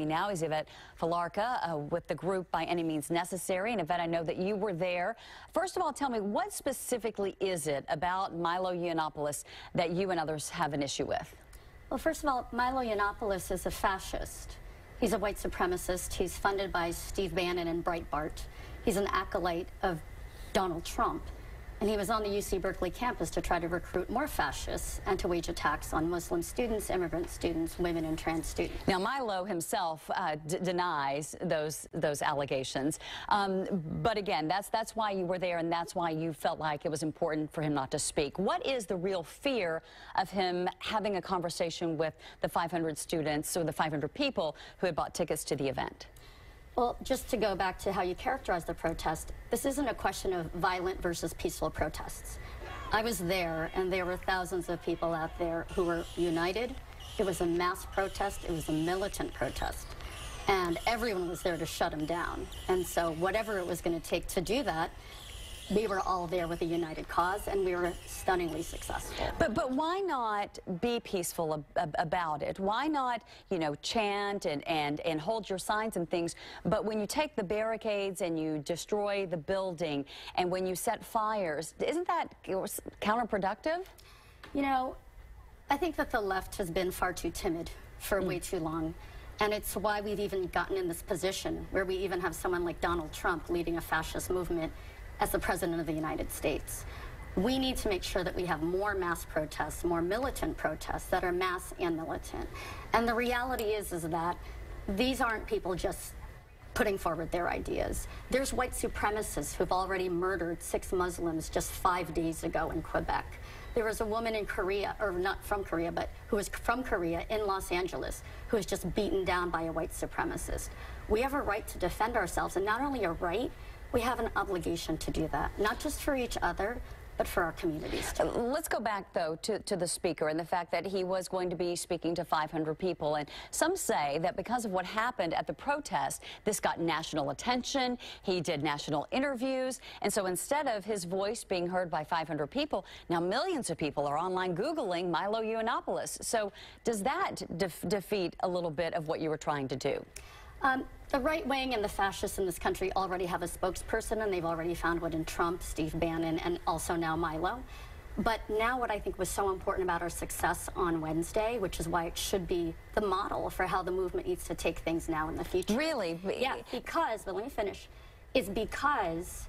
Now is Yvette Felarca with the group By Any Means Necessary. And Yvette, I know that you were there. First of all, tell me, what specifically is it about Milo Yiannopoulos that you and others have an issue with? Well, first of all, Milo Yiannopoulos is a fascist. He's a white supremacist. He's funded by Steve Bannon and Breitbart. He's an acolyte of Donald Trump. And he was on the UC Berkeley campus to try to recruit more fascists and to wage attacks on Muslim students, immigrant students, women, and trans students. Now, Milo himself denies those allegations. But again, that's why you were there, and that's why you felt like it was important for him not to speak. What is the real fear of him having a conversation with the 500 students or the 500 people who had bought tickets to the event? Well, just to go back to how you characterize the protest, this isn't a question of violent versus peaceful protests. I was there, and there were thousands of people out there who were united. It was a mass protest. It was a militant protest. And everyone was there to shut him down. And so whatever it was going to take to do that, we were all there with a united cause, and we were stunningly successful. But why not be peaceful about it? Why not, you know, chant and hold your signs and things? But when you take the barricades and you destroy the building and when you set fires, isn't that counterproductive? You know, I think that the left has been far too timid for way too long. And it's why we've even gotten in this position where we even have someone like Donald Trump leading a fascist movement as the President of the United States. We need to make sure that we have more mass protests, more militant protests that are mass and militant. And the reality is that these aren't people just putting forward their ideas. There's white supremacists who've already murdered 6 Muslims just 5 days ago in Quebec. There was a woman in Korea, or not from Korea, but who was from Korea in Los Angeles, who was just beaten down by a white supremacist. We have a right to defend ourselves, and not only a right, we have an obligation to do that, not just for each other, but for our communities too. Let's go back, though, to the speaker and the fact that he was going to be speaking to 500 people. And some say that because of what happened at the protest, this got national attention. He did national interviews. And so instead of his voice being heard by 500 people, now millions of people are online Googling Milo Yiannopoulos. So does that defeat a little bit of what you were trying to do? The right wing and the fascists in this country already have a spokesperson, and they've already found one in Trump, Steve Bannon, and also now Milo. But now what I think was so important about our success on Wednesday, which is why it should be the model for how the movement needs to take things now in the future. Really? Yeah, because, but let me finish, is because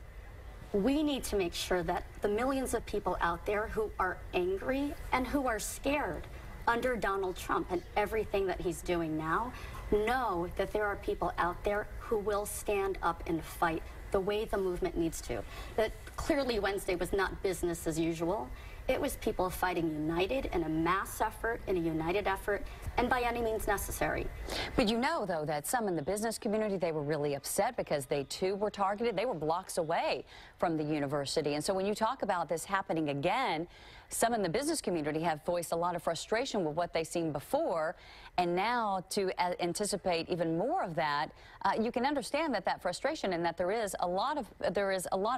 we need to make sure that the millions of people out there who are angry and who are scared under Donald Trump and everything that he's doing now, know that there are people out there who will stand up and fight the way the movement needs to. That clearly Wednesday was not business as usual. It was people fighting united in a mass effort, in a united effort, and by any means necessary. But you know, though, that some in the business community, they were really upset because they, too, were targeted. They were blocks away from the university. And so when you talk about this happening again, some in the business community have voiced a lot of frustration with what they've seen before. And now to anticipate even more of that, you can understand that frustration and that there is a lot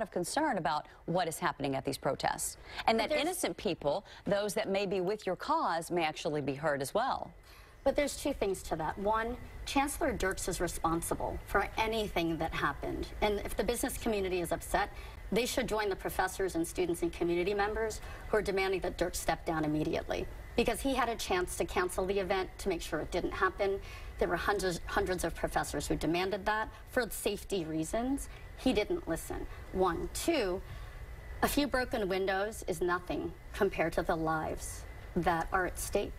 of concern about what is happening at these protests. And that innocent people, those that may be with your cause, may actually be hurt as well. But there's 2 things to that. One, Chancellor Dirks is responsible for anything that happened. And if the business community is upset, they should join the professors and students and community members who are demanding that Dirks step down immediately. Because he had a chance to cancel the event to make sure it didn't happen. There were hundreds of professors who demanded that for safety reasons. He didn't listen. 1. 2, a few broken windows is nothing compared to the lives that are at stake.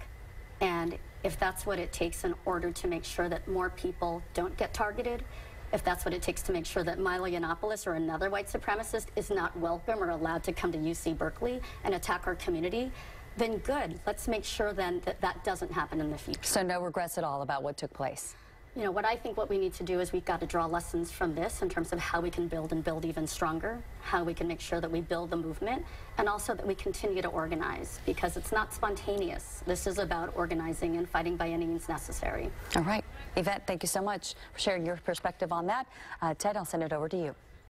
And if that's what it takes in order to make sure that more people don't get targeted, if that's what it takes to make sure that Milo Yiannopoulos or another white supremacist is not welcome or allowed to come to UC Berkeley and attack our community, then good. Let's make sure then that that doesn't happen in the future. So no regrets at all about what took place? You know, what I think what we need to do is we've got to draw lessons from this in terms of how we can build and build even stronger, how we can make sure that we build the movement, and also that we continue to organize, because it's not spontaneous. This is about organizing and fighting by any means necessary. All right. Yvette, thank you so much for sharing your perspective on that. Ted, I'll send it over to you.